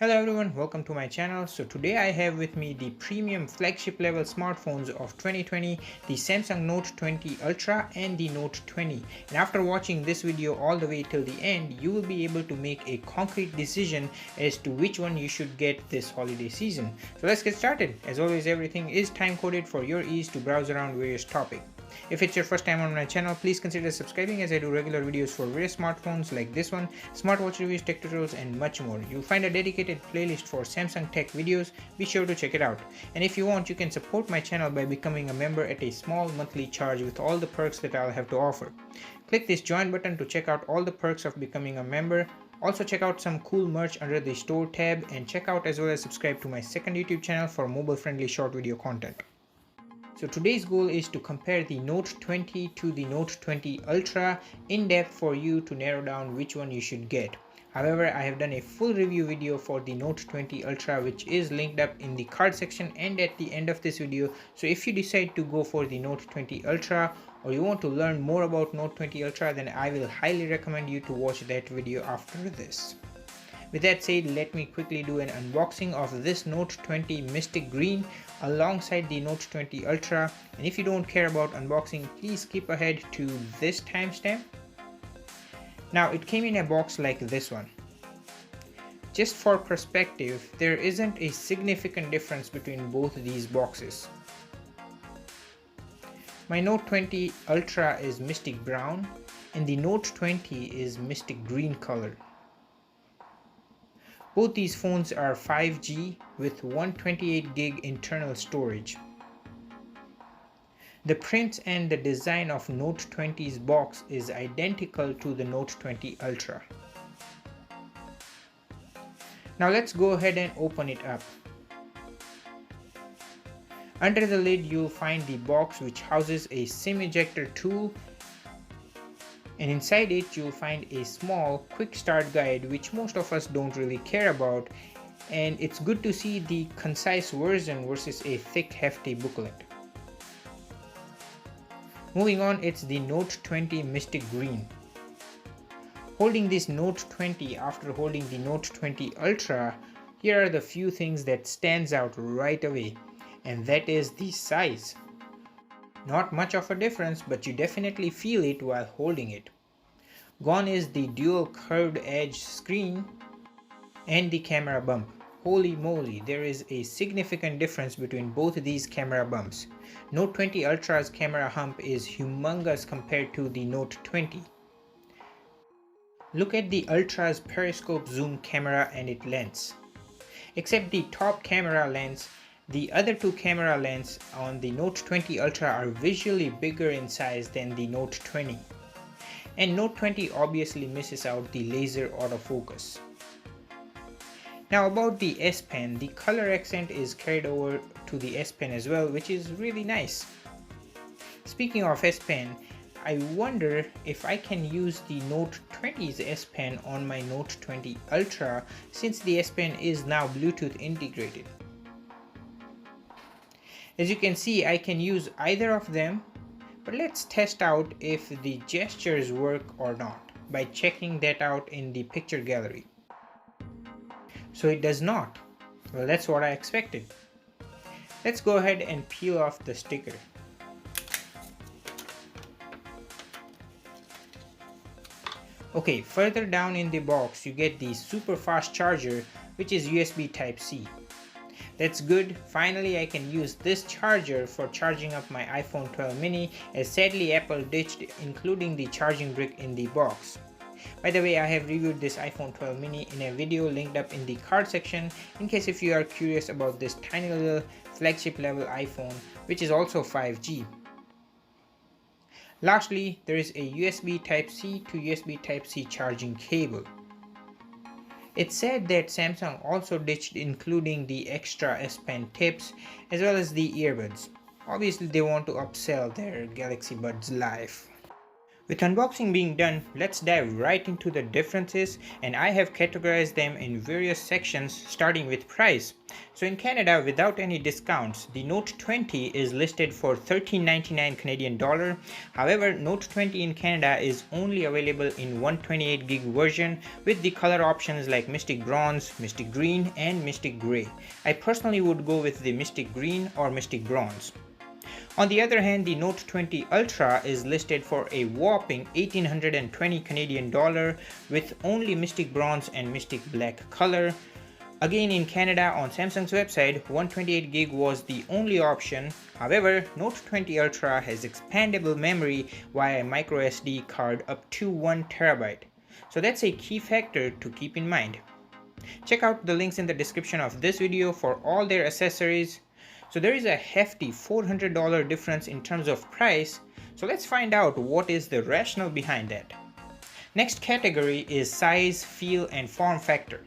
Hello everyone, welcome to my channel. So today I have with me the premium flagship level smartphones of 2020, the Samsung Note 20 Ultra and the Note 20. And after watching this video all the way till the end, you will be able to make a concrete decision as to which one you should get this holiday season. So let's get started. As always, everything is time coded for your ease to browse around various topics. If it's your first time on my channel, please consider subscribing as I do regular videos for various smartphones like this one, smartwatch reviews, tech tutorials and much more. You'll find a dedicated playlist for Samsung tech videos, be sure to check it out. And if you want, you can support my channel by becoming a member at a small monthly charge with all the perks that I'll have to offer. Click this join button to check out all the perks of becoming a member. Also check out some cool merch under the store tab and check out as well as subscribe to my second YouTube channel for mobile friendly short video content. So today's goal is to compare the Note 20 to the Note 20 Ultra in depth for you to narrow down which one you should get. However, I have done a full review video for the Note 20 Ultra which is linked up in the card section and at the end of this video. So if you decide to go for the Note 20 Ultra or you want to learn more about Note 20 Ultra, then I will highly recommend you to watch that video after this. With that said, let me quickly do an unboxing of this Note 20 Mystic Green alongside the Note 20 Ultra. And if you don't care about unboxing, please skip ahead to this timestamp. Now it came in a box like this one. Just for perspective, there isn't a significant difference between both these boxes. My Note 20 Ultra is Mystic Brown and the Note 20 is Mystic Green color. Both these phones are 5G with 128GB internal storage. The print and the design of Note 20's box is identical to the Note 20 Ultra. Now let's go ahead and open it up. Under the lid you'll find the box which houses a SIM ejector tool, and inside it you'll find a small quick start guide which most of us don't really care about, and it's good to see the concise version versus a thick hefty booklet. Moving on, it's the Note 20 Mystic Green. Holding this Note 20 after holding the Note 20 Ultra, here are the few things that stands out right away, and that is the size. Not much of a difference, but you definitely feel it while holding it. Gone is the dual curved edge screen and the camera bump. Holy moly, there is a significant difference between both of these camera bumps. Note 20 Ultra's camera hump is humongous compared to the Note 20. Look at the Ultra's periscope zoom camera and its lens. Except the top camera lens, the other two camera lenses on the Note 20 Ultra are visually bigger in size than the Note 20. And Note 20 obviously misses out the laser autofocus. Now about the SPen, the color accent is carried over to the SPen as well, which is really nice. Speaking of SPen, I wonder if I can use the Note 20's SPen on my Note 20 Ultra since the SPen is now Bluetooth integrated. As you can see, I can use either of them, but let's test out if the gestures work or not by checking that out in the picture gallery. So it does not. Well, that's what I expected. Let's go ahead and peel off the sticker. Okay, further down in the box you get the super fast charger which is USB Type-C. That's good, finally I can use this charger for charging up my iPhone 12 mini, as sadly Apple ditched including the charging brick in the box. By the way, I have reviewed this iPhone 12 mini in a video linked up in the card section in case if you are curious about this tiny little flagship level iPhone which is also 5G. Lastly, there is a USB Type-C to USB Type-C charging cable. It's said that Samsung also ditched including the extra SPen tips as well as the earbuds. Obviously they want to upsell their Galaxy Buds Live. With unboxing being done, let's dive right into the differences, and I have categorized them in various sections starting with price. So in Canada, without any discounts, the Note 20 is listed for $13.99 Canadian dollar. However, Note 20 in Canada is only available in 128 gig version with the color options like Mystic Bronze, Mystic Green and Mystic Grey. I personally would go with the Mystic Green or Mystic Bronze. On the other hand, the Note 20 Ultra is listed for a whopping 1820 Canadian dollar with only Mystic Bronze and Mystic Black color. Again, in Canada, on Samsung's website, 128 gig was the only option. However, Note 20 Ultra has expandable memory via microSD card up to 1 TB. So that's a key factor to keep in mind. Check out the links in the description of this video for all their accessories. So there is a hefty $400 difference in terms of price, so let's find out what is the rationale behind that. Next category is size, feel and form factor.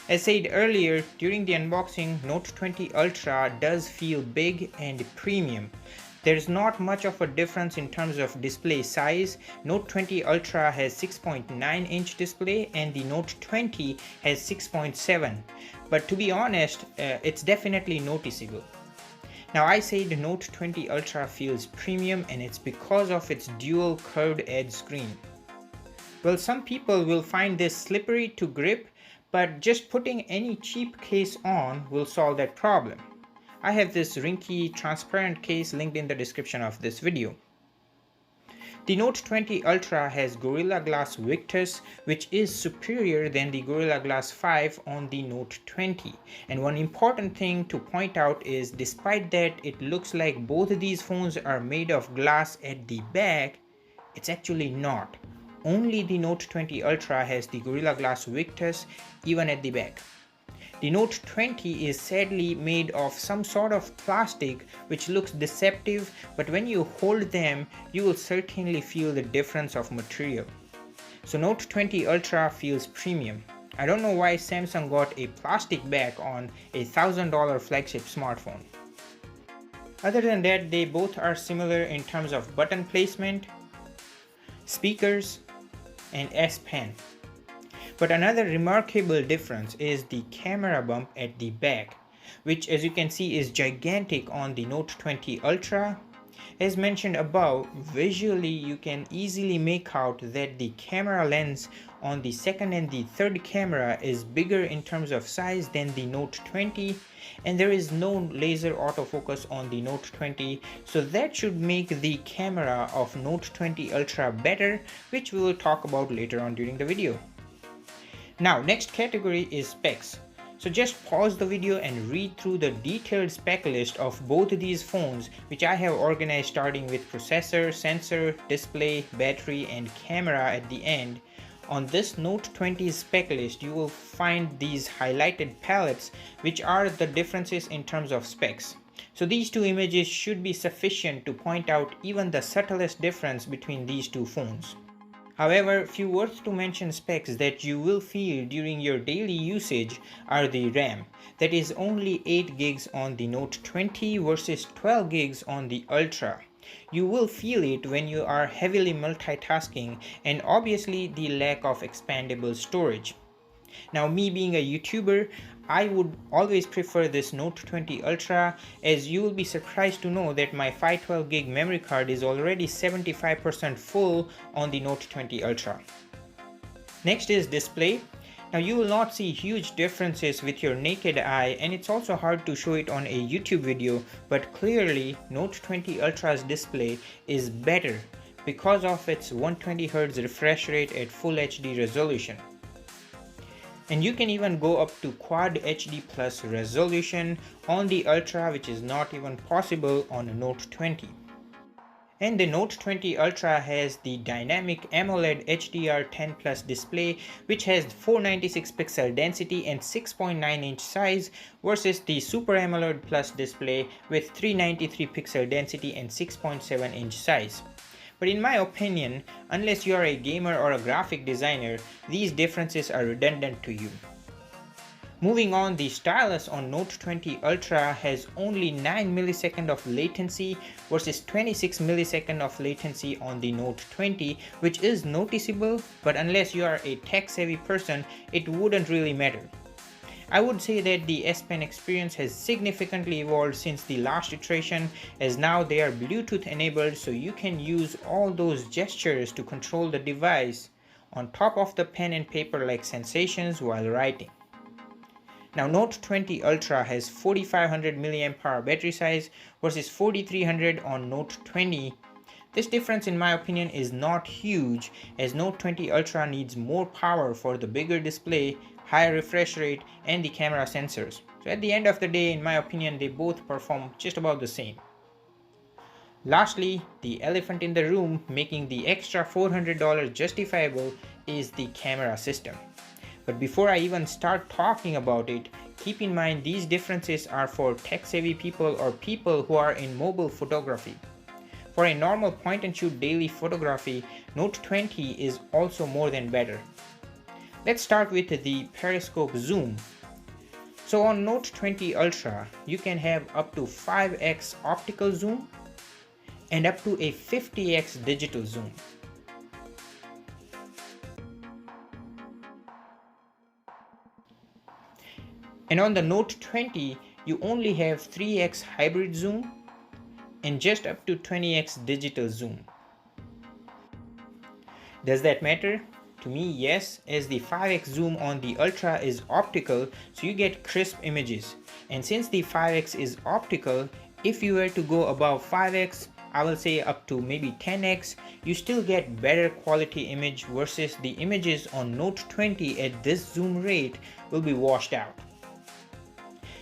As said earlier, during the unboxing, Note 20 Ultra does feel big and premium. There's not much of a difference in terms of display size. Note 20 Ultra has 6.9-inch display and the Note 20 has 6.7. But to be honest, it's definitely noticeable. Now I say the Note 20 Ultra feels premium, and it's because of its dual curved edge screen. Well, some people will find this slippery to grip, but just putting any cheap case on will solve that problem. I have this wrinkly transparent case linked in the description of this video. The Note 20 Ultra has Gorilla Glass Victus, which is superior than the Gorilla Glass 5 on the Note 20. And one important thing to point out is, despite that it looks like both of these phones are made of glass at the back, it's actually not. Only the Note 20 Ultra has the Gorilla Glass Victus even at the back. The Note 20 is sadly made of some sort of plastic which looks deceptive, but when you hold them, you will certainly feel the difference of material. So Note 20 Ultra feels premium. I don't know why Samsung got a plastic back on a $1,000 flagship smartphone. Other than that, they both are similar in terms of button placement, speakers, and SPen. But another remarkable difference is the camera bump at the back, which as you can see is gigantic on the Note 20 Ultra. As mentioned above, visually you can easily make out that the camera lens on the second and the third camera is bigger in terms of size than the Note 20, and there is no laser autofocus on the Note 20, so that should make the camera of Note 20 Ultra better, which we will talk about later on during the video. Now, next category is specs. So just pause the video and read through the detailed spec list of both of these phones, which I have organized starting with processor, sensor, display, battery and camera at the end. On this Note 20 spec list, you will find these highlighted palettes, which are the differences in terms of specs. So these two images should be sufficient to point out even the subtlest difference between these two phones. However, few worth to mention specs that you will feel during your daily usage are the RAM. That is only 8 gigs on the Note 20 versus 12 gigs on the Ultra. You will feel it when you are heavily multitasking, and obviously the lack of expandable storage. Now, me being a YouTuber, I would always prefer this Note 20 Ultra, as you will be surprised to know that my 512 gig memory card is already 75% full on the Note 20 Ultra. Next is display. Now you will not see huge differences with your naked eye, and it's also hard to show it on a YouTube video, but clearly Note 20 Ultra's display is better because of its 120Hz refresh rate at Full HD resolution. And you can even go up to Quad HD Plus resolution on the Ultra, which is not even possible on a Note 20. And the Note 20 Ultra has the dynamic AMOLED HDR10 Plus display, which has 496 pixel density and 6.9-inch size, versus the Super AMOLED Plus display with 393 pixel density and 6.7-inch size. But in my opinion, unless you are a gamer or a graphic designer, these differences are redundant to you. Moving on, the stylus on Note 20 Ultra has only 9 millisecond of latency versus 26 millisecond of latency on the Note 20, which is noticeable, but unless you are a tech-savvy person, it wouldn't really matter. I would say that the SPen experience has significantly evolved since the last iteration, as now they are Bluetooth enabled, so you can use all those gestures to control the device on top of the pen and paper like sensations while writing. Now Note 20 Ultra has 4500 mAh battery size versus 4300 on Note 20. This difference in my opinion is not huge, as Note 20 Ultra needs more power for the bigger display, higher refresh rate and the camera sensors. So at the end of the day, in my opinion, they both perform just about the same. Lastly, the elephant in the room making the extra $400 justifiable is the camera system. But before I even start talking about it, keep in mind these differences are for tech-savvy people or people who are in mobile photography. For a normal point-and-shoot daily photography, Note 20 is also more than better. Let's start with the periscope zoom. So on Note 20 Ultra, you can have up to 5x optical zoom and up to a 50x digital zoom. And on the Note 20, you only have 3x hybrid zoom and just up to 20x digital zoom. Does that matter? To me, yes, as the 5x zoom on the Ultra is optical, so you get crisp images. And since the 5x is optical, if you were to go above 5x, I will say up to maybe 10x, you still get better quality image versus the images on Note 20 at this zoom rate will be washed out.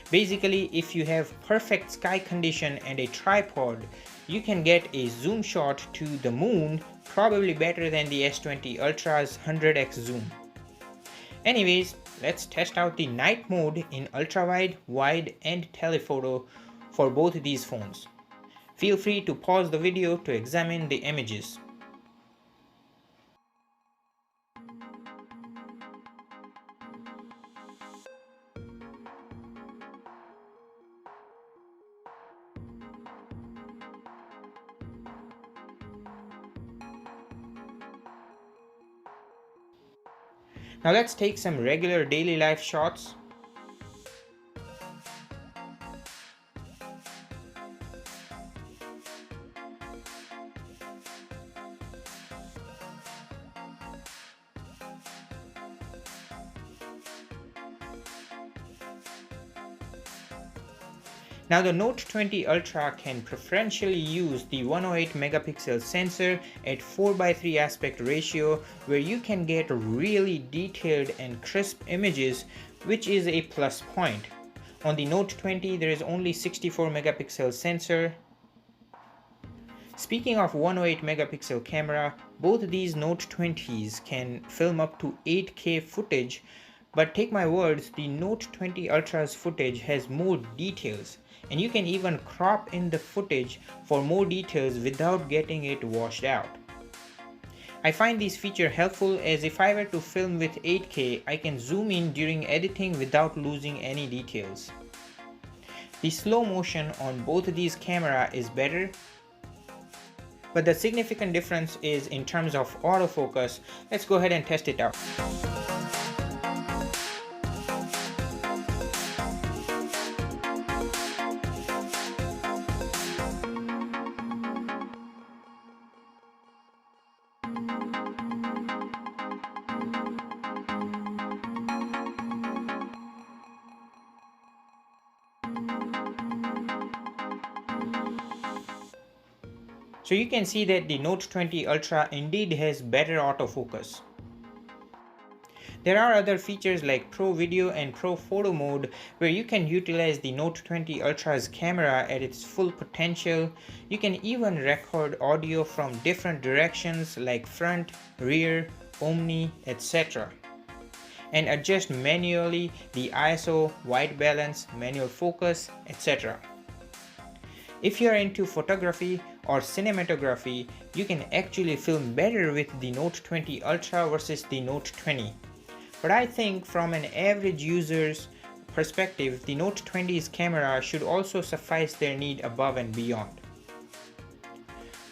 Basically, if you have perfect sky condition and a tripod, you can get a zoom shot to the moon probably better than the S20 Ultra's 100x zoom. Anyways, let's test out the night mode in ultra wide, wide and telephoto for both these phones. Feel free to pause the video to examine the images. Now let's take some regular daily life shots. Now the Note 20 Ultra can preferentially use the 108 megapixel sensor at 4:3 aspect ratio, where you can get really detailed and crisp images, which is a plus point. On the Note 20 there is only 64 megapixel sensor. Speaking of 108 megapixel camera, both these Note 20s can film up to 8K footage, but take my words, the Note 20 Ultra's footage has more details, and you can even crop in the footage for more details without getting it washed out. I find this feature helpful, as if I were to film with 8K, I can zoom in during editing without losing any details. The slow motion on both these cameras is better, but the significant difference is in terms of autofocus. Let's go ahead and test it out. So you can see that the Note 20 Ultra indeed has better autofocus. There are other features like Pro Video and Pro Photo mode, where you can utilize the Note 20 Ultra's camera at its full potential. You can even record audio from different directions like front, rear, omni, etc. and adjust manually the ISO, white balance, manual focus, etc. If you are into photography or cinematography, you can actually film better with the Note 20 Ultra versus the Note 20. But I think from an average user's perspective, the Note 20's camera should also suffice their need above and beyond.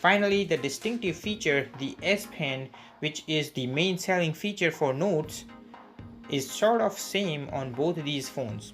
Finally, the distinctive feature, the SPen, which is the main selling feature for Notes, is sort of same on both these phones.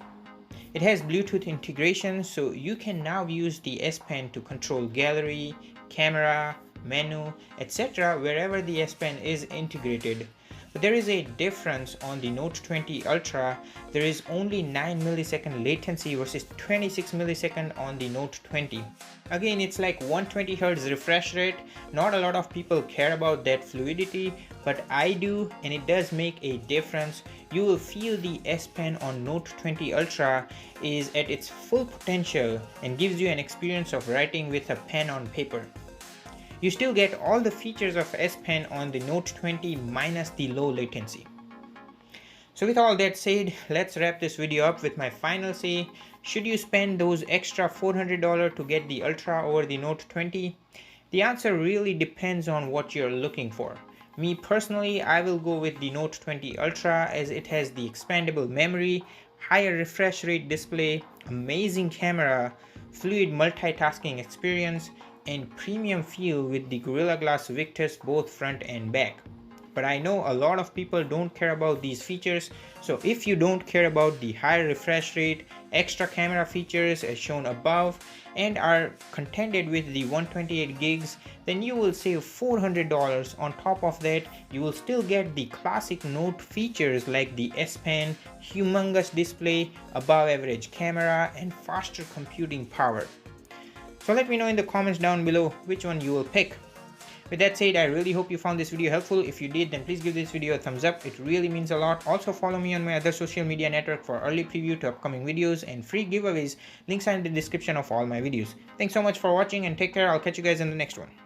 It has Bluetooth integration, so you can now use the SPen to control gallery, camera, menu, etc. wherever the SPen is integrated. But there is a difference on the Note 20 Ultra. There is only 9 millisecond latency versus 26 millisecond on the Note 20. Again, it's like 120 Hz refresh rate. Not a lot of people care about that fluidity, but I do, and it does make a difference. You will feel the SPen on Note 20 Ultra is at its full potential and gives you an experience of writing with a pen on paper. You still get all the features of SPen on the Note 20 minus the low latency. So with all that said, let's wrap this video up with my final say. Should you spend those extra $400 to get the Ultra over the Note 20? The answer really depends on what you're looking for. Me personally, I will go with the Note 20 Ultra as it has the expandable memory, higher refresh rate display, amazing camera, fluid multitasking experience, and premium feel with the Gorilla Glass Victus both front and back. But I know a lot of people don't care about these features, so if you don't care about the higher refresh rate, extra camera features as shown above, and are contented with the 128 gigs, then you will save $400. On top of that, you will still get the classic Note features like the SPen, humongous display, above average camera, and faster computing power. So let me know in the comments down below which one you will pick. With that said, I really hope you found this video helpful. If you did, then please give this video a thumbs up. It really means a lot. Also follow me on my other social media network for early preview to upcoming videos and free giveaways. Links are in the description of all my videos. Thanks so much for watching and take care. I'll catch you guys in the next one.